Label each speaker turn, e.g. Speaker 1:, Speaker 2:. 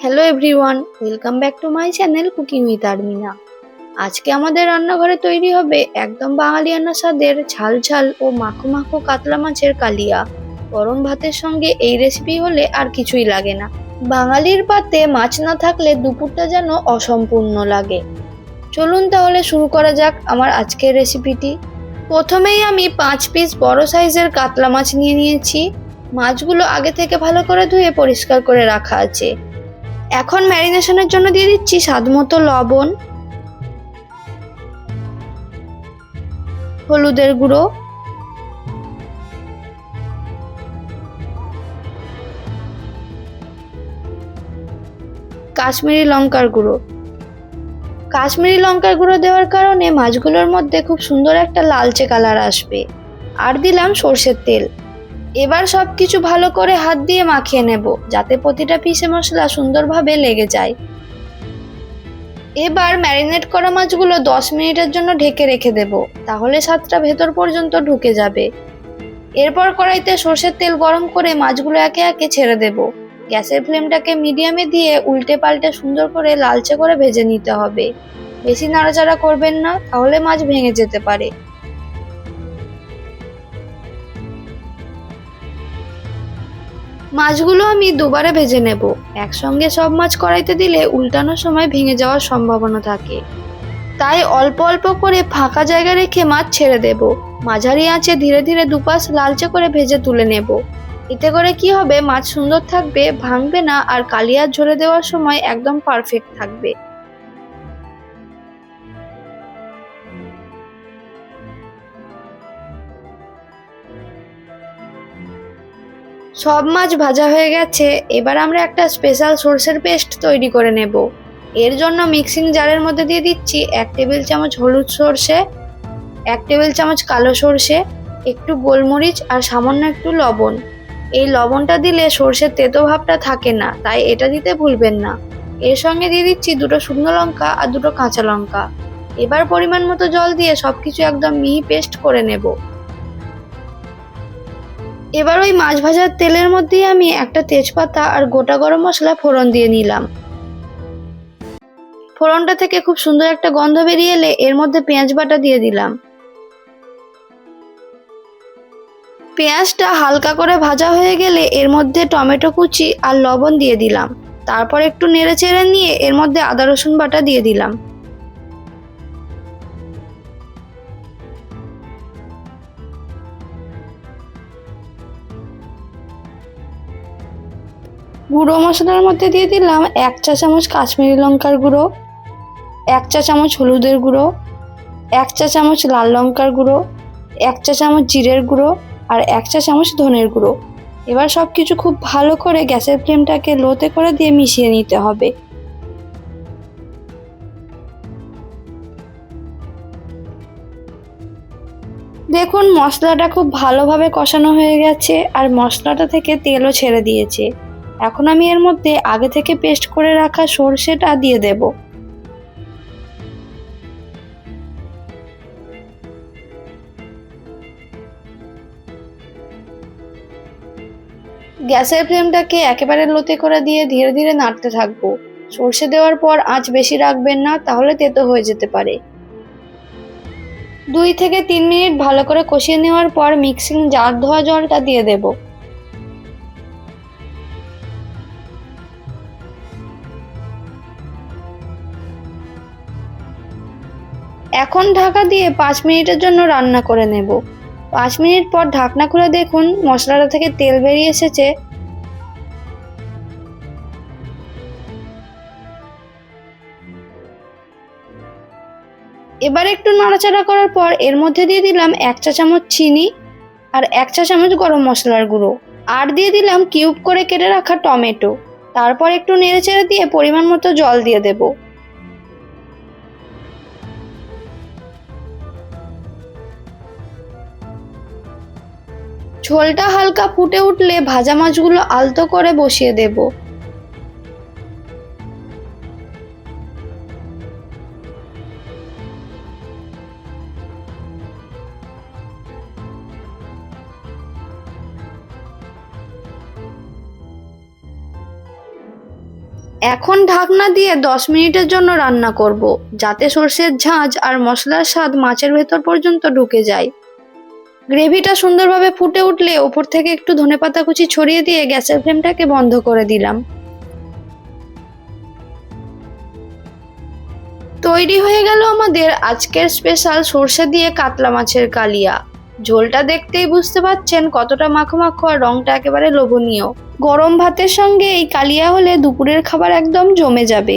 Speaker 1: Hello everyone, welcome back to my channel cooking with Armina. আজকে আমাদের রান্নাঘরে তৈরি হবে একদম বাঙালিয়ানা স্বাদের ঝাল ঝাল ও মাখো মাখো কাতলা মাছের কালিয়া। গরম ভাতের সঙ্গে এই রেসিপি হলে আর কিছুই লাগে না। বাঙালির পাতে মাছ না থাকলে দুপুরটা যেন অসম্পূর্ণ লাগে। চলুন তাহলে শুরু করা যাক আমার আজকের রেসিপিটি। প্রথমেই আমি 5 পিস বড় সাইজের কাতলা মাছ নিয়ে নিয়েছি। মাছগুলো আগে থেকে ভালো করে ধুয়ে পরিষ্কার করে রাখা আছে। এখন ম্যারিনেশনের জন্য দিয়ে দিচ্ছি স্বাদমতো লবণ, হলুদের গুঁড়ো, কাশ্মীরি লঙ্কার গুঁড়ো। কাশ্মীরি লঙ্কার গুঁড়ো দেওয়ার কারণে মাছগুলোর মধ্যে খুব সুন্দর একটা লালচে কালার আসবে। আর দিলাম সর্ষের তেল। এবার সবকিছু ভালো করে হাত দিয়ে মাখিয়ে নেব, যাতে প্রতিটা পিসে মশলা সুন্দরভাবে লেগে যায়। এবার ম্যারিনেট করা মাছগুলো 10 মিনিটের জন্য ঢেকে রেখে দেব, তাহলে স্বাদটা ভেতর পর্যন্ত ঢুকে যাবে। এরপর কড়াইতে সর্ষের তেল গরম করে মাছগুলো একে একে ছেড়ে দেব। গ্যাসের ফ্লেমটাকে মিডিয়ামে দিয়ে উল্টে পাল্টে সুন্দর করে লালচে করে ভেজে নিতে হবে। বেশি নাড়াচাড়া করবেন না, তাহলে মাছ ভেঙে যেতে পারে। মাছগুলো আমি দুবারে ভেজে নেব। একসঙ্গে সব মাছ কড়াইতে দিলে উল্টানোর সময় ভেঙে যাওয়ার সম্ভাবনা থাকে, তাই অল্প অল্প করে ফাঁকা জায়গা রেখে মাছ ছেড়ে দেব। মাঝারি আঁচে ধীরে ধীরে দুপাশ লালচে করে ভেজে তুলে নেব। এতে করে কি হবে, মাছ সুন্দর থাকবে, ভাঙবে না, আর কালিয়া ঝরে দেওয়ার সময় একদম পারফেক্ট থাকবে। সব মাছ ভাজা হয়ে গেছে। এবার আমরা একটা স্পেশাল সর্ষের পেস্ট তৈরি করে নেব। এর জন্য মিক্সিং জারের মধ্যে দিয়ে দিচ্ছি 1 টেবিল চামচ হলুদ সর্ষে, 1 টেবিল চামচ কালো সর্ষে, একটু গোলমরিচ আর সামান্য একটু লবণ। এই লবণটা দিলে সর্ষের তেতো ভাবটা থাকে না, তাই এটা দিতে ভুলবেন না। এর সঙ্গে দিয়ে দিচ্ছি 2টো শুকনো লঙ্কা আর 2টো কাঁচা লঙ্কা। এবার পরিমাণ মতো জল দিয়ে সবকিছু একদম মিহি পেস্ট করে নেব। এবার ওই মাছ ভাজার তেলের মধ্যেই আমি একটা তেজপাতা আর গোটা গরম মশলা ফোড়ন দিয়ে নিলাম। ফোড়নটা থেকে খুব সুন্দর একটা গন্ধ বেরিয়ে এলে এর মধ্যে পেঁয়াজ বাটা দিয়ে দিলাম। পেঁয়াজটা হালকা করে ভাজা হয়ে গেলে এর মধ্যে টমেটো কুচি আর লবণ দিয়ে দিলাম। তারপর একটু নেড়ে চেড়ে নিয়ে এর মধ্যে আদা রসুন বাটা দিয়ে দিলাম। গুঁড়ো মশলার মধ্যে দিয়ে দিলাম 1 চা চামচ কাশ্মীরি লঙ্কার গুঁড়ো, 1 চা চামচ হলুদের গুঁড়ো, 1 চা চামচ লাল লঙ্কার গুঁড়ো, 1 চা চামচ জিরের গুঁড়ো আর 1 চা চামচ ধনের গুঁড়ো। এবার সবকিছু খুব ভালো করে গ্যাসের ফ্লেমটাকে লোতে করে দিয়ে মিশিয়ে নিতে হবে। দেখুন, মশলাটা খুব ভালোভাবে কষানো হয়ে গেছে আর মশলাটা থেকে তেলও ছেড়ে দিয়েছে। এখন আমি এর মধ্যে আগে থেকে পেস্ট করে রাখা সর্ষেটা দিয়ে দেব। গ্যাসের ফ্লেমটাকে একেবারে লোতে করে দিয়ে ধীরে ধীরে নাড়তে থাকবো। সর্ষে দেওয়ার পর আঁচ বেশি রাখবেন না, তাহলে তেতো হয়ে যেতে পারে। 2 থেকে 3 মিনিট ভালো করে কষিয়ে নেওয়ার পর মিক্সিং জার ধোয়া জলটা দিয়ে দেব। এখন ঢাকা দিয়ে 5 মিনিটের জন্য রান্না করে নেব। 5 মিনিট পর ঢাকনা খুলে দেখুন, মশলাটা থেকে তেল বেরিয়ে এসেছে। এবার একটু নাড়াচাড়া করার পর এর মধ্যে দিয়ে দিলাম 1 চা চামচ চিনি আর 1 চা চামচ গরম মশলার গুঁড়ো। আর দিয়ে দিলাম কিউব করে কেটে রাখা টমেটো। তারপর একটু নেড়েচেড়ে দিয়ে পরিমাণ মতো জল দিয়ে দেব। ঝোলটা হালকা ফুটে উঠলে ভাজা মাছগুলো আলতো করে বসিয়ে দেব। এখন ঢাকনা দিয়ে 10 মিনিটের জন্য রান্না করব, যাতে সর্ষের ঝাঁঝ আর মশলার স্বাদ মাছের ভেতর পর্যন্ত ঢুকে যায়। গ্রেভিটা সুন্দরভাবে ফুটে উঠলে ওপর থেকে একটু ধনেপাতা কুচি ছড়িয়ে দিয়ে গ্যাসের ফ্লেমটাকে বন্ধ করে দিলাম। তৈরি হয়ে গেল আমাদের আজকের স্পেশাল সর্ষে দিয়ে কাতলা মাছের কালিয়া। ঝোলটা দেখতেই বুঝতে পাচ্ছেন কতটা মাখো মাখো আর রংটা একেবারে লোভনীয়। গরম ভাতের সঙ্গে এই কালিয়া হলে দুপুরের খাবার একদম জমে যাবে।